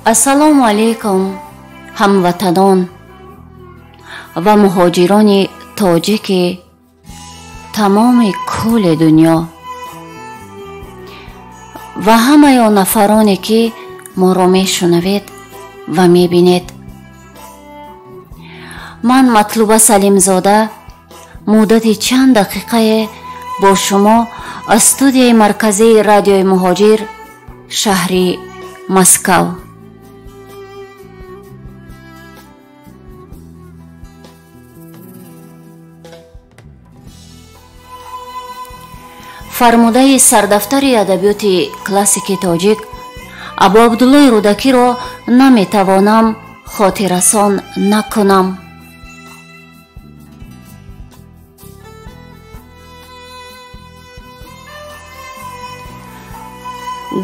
السلام علیکم هموطنان و مهاجران تاجیک تمام کل دنیا و همه نفرانی که ما را میشنوید و میبینید. من مطلوبه سلیمزاده مدت چند دقیقه با شما استودیوی مرکزی رادیوی مهاجر شهر مسکو. فرموده سردفتر ادبیات کلاسیک تاجیک ابو عبدالله رودکی را نمیتوانم خاطررسان نکنم.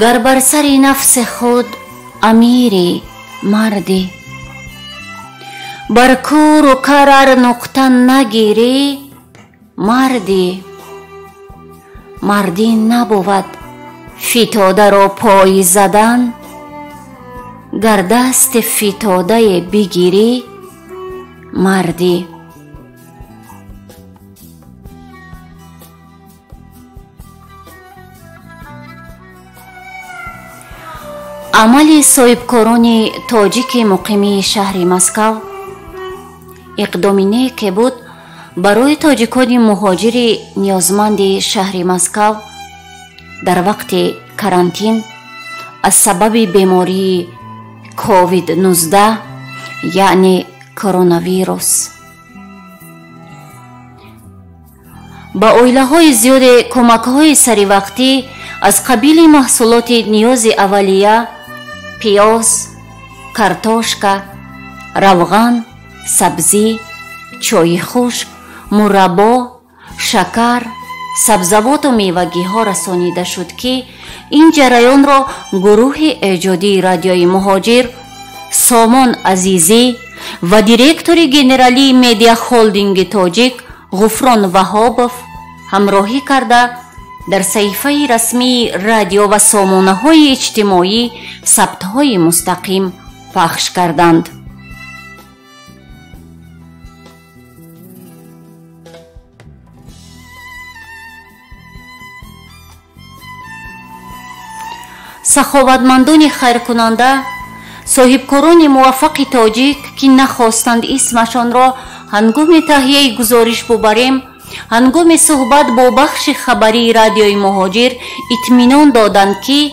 گر بر سر نفس خود امیری مردی، بر کور و کرر نقطه نگیری مردی. مردی نبود فتاده را پای زدن، گر دست فتاده بگیری مردی. عمل صاحبکاران تاجیک مقیمی شهر مسکو اقدامی نیک بود برای تاجیکان مهاجر نیازمند شهر مسکو در وقت کرانتین از سبب بیماری کووید 19 یعنی کرونا ویروس. با اویله های زیاد کمک های سری وقتی از قبیل محصولات نیاز اولیه، پیاز، کارتوشکا، روغن، سبزی، چای خشک، مربا، شکر، سبزوات و میوگی ها رسانیده شد که این جریان را گروه ایجادی رادیوی مهاجر سامان عزیزی و دیرکتور گنرالی میدیا هولدینگ تاجیک غفران وهابов همراهی کرده در صحیفه رسمی رادیو و سامانه های اجتماعی ثبت های مستقیم پخش کردند. سخاوتمندان خیرکننده صاحبکاران موفق تاجیک که نخواستند اسمشان را هنگام تهیه گزارش ببریم، هنگام صحبت با بخش خبری رادیوی مهاجر اطمینان دادند که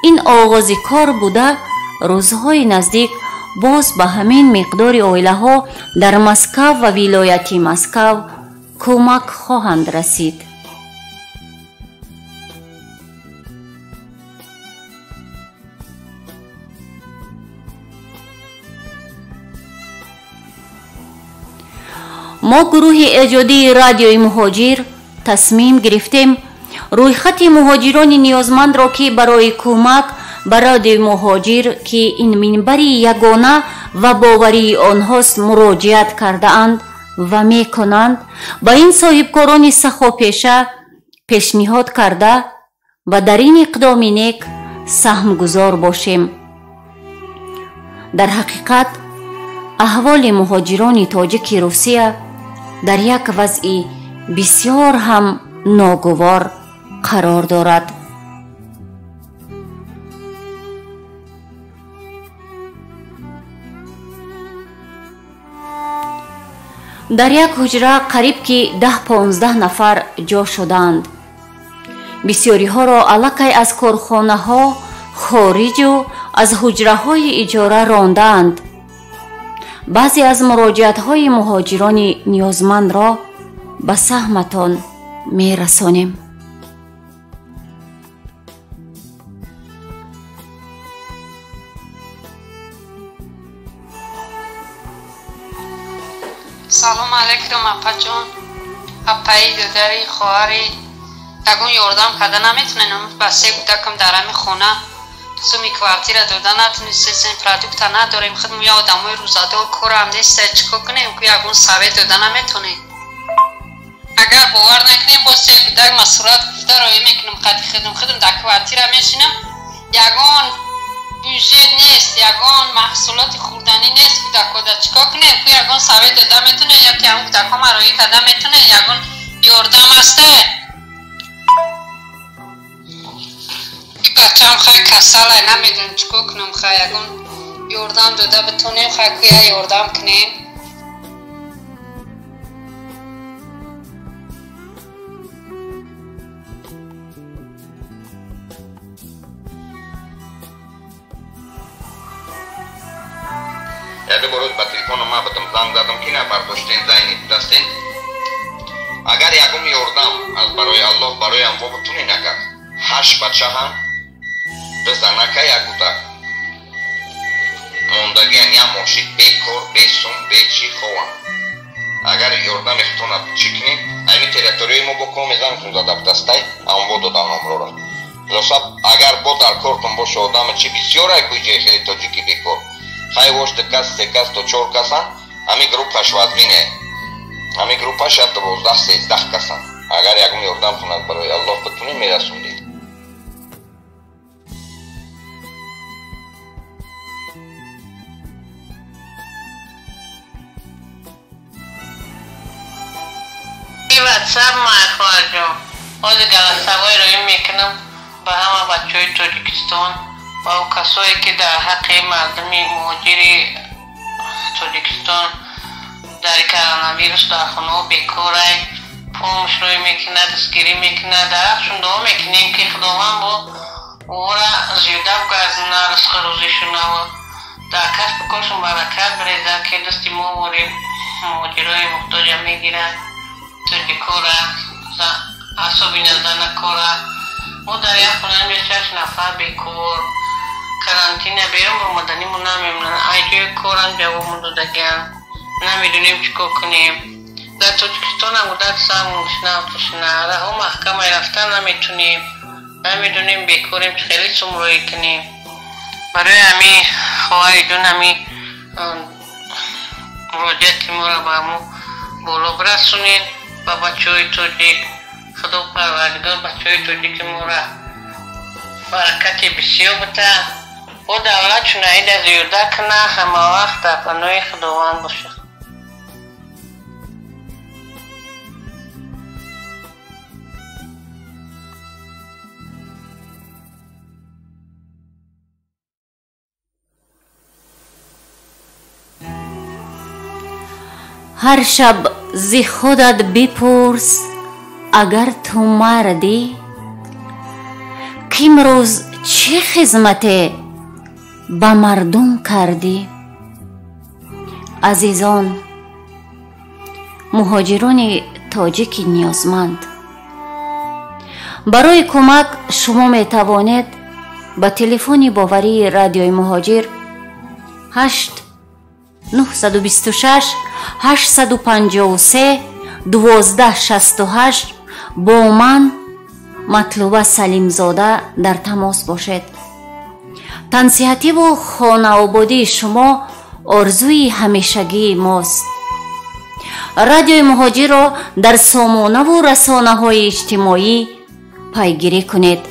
این آغاز کار بوده روزهای نزدیک باز به همین مقدار اویله ها در مسکو و ولایت مسکو کمک خواهند رسید. ما گروه ایجادی رادیوی مهاجر تصمیم گرفتیم روی خط مهاجران نیازمند را که برای کمک به رادیوی مهاجر که این منبری یگانه و باوری آنهاست مراجعت کرده اند و می کنند با این صاحبکاران سخاپیشه پیشنهاد کرده و در این اقدام نیک سهم گذار باشیم. در حقیقت احوال مهاجران تاجیک روسیه در یک وضع بسیار هم ناگوار قرار دارد. در یک حجره قریب که 10-15 نفر جا شدند. بسیاری ها را الکی از کارخانه ها خارج و از حجره های اجاره راندند. بعضی از مراجعت های مهاجران نیازمند را به سهمتان می رسانیم. سلام علیکم اپا جان. اپایی دادری خواهری یکون یاردم کرده نمیتونم بسه کودکم در همین خونه سومی کوارتیر دادن نتونستیم پرادکت نداریم خودمون یا آدمای روزاده و کار هم نیست چیکار کنیم که یکون سوی دادن نمیتونیم. اگر باور نکنیم با سه کودک مسئولیت گفته رایی میکنم خودم در کوارتیر میشینم یکون بودجه نیست، یگان محصولات خوردنی نیست. کودک چیکار کنیم که یگان سوی داده میتونه یا که همون کودک ها مرایی کده میتونه یگان یاردم هسته. این بچه هم خیلی کسل نمیدون چیکار کنم، خیلی یگان یاردم داده بتونیم خیلی که یاردم کنیم. یاده برود با تلفن ما بتم زنگ زدم که نه برداشتین زنی دستین. اگر یکم یاردم از برای الله برای هم بتونی نکرد 8 بچه هم بزنه که یک کودک موندگی یا ماشید بی کار بی سون بی چی خوام. اگر یاردم اختونه چی کنید اینی تریتوری ما بکنم میزن کن زده بدسته هم بود دادم نمرو را لساب. اگر با در کارتون باشه آدم چی بسیار ای کوی جای خیلی تاجیکی بی کار خیلی واشت کس 3 کس تا 4 کس هم همی گروپش وزبینه همی گروپش شد 12-13 کس هم. اگر یکم یاردم کند برای الله بتونیم میرسونید. این واتساپ ما خواهر جان از جلسه های روی میکنم به همه بچه های تاجیکستان و او کسایی که در حق مردمی مهاجر تاجیکستان در کرونا در خانه بیکاره پومش روی میکنه دستگیری میکنه در حقشون دعا میکنیم که خداوند با او را زیاده بگذنه رزق روزیشون و در کسب کارشون برکت بریزه که دستی ما باریم مهاجرای محتاج میگیرن تاجیکاره اعصابی نزدن کاره. ما در یک خونه 6 نفر بیکار کرانتینه بیرون با مدنی مون نمیمونن ایجای کارن جوابمون دادگیان نمیدونیم چیکار کنیم. در تاجیکستان هم بودت سرمون گشنه و تشنه رها محکمه رفتن نمیتونیم نمیدونیم بیکاریم چه خیلی سمروی کنیم. برای همی خواهی جون همی مراجعت ما را با همون بالا برسونین و بچه های تاجیک خدا پروردگار بچه های تاجیک ما را برکت بسیار بده و دولت چون عید زیاده کنه همه وقت در پناه خداوند باشه. هر شب زی خودت بپرس اگر تو مردی که امروز چه خدمت به مردم کردی. عزیزان مهاجران تاجیک نیازمند، برای کمک شما می توانید با تلفن باوری رادیوی مهاجر 8 926 853 1268 با من مطلوبه سلیمزاده در تماس باشد. تنصیحاتی و خانه‌آبادی شما آرزوی همیشگی ماست. رادیوی مهاجر را در سامانه و رسانه های اجتماعی پیگیری کنید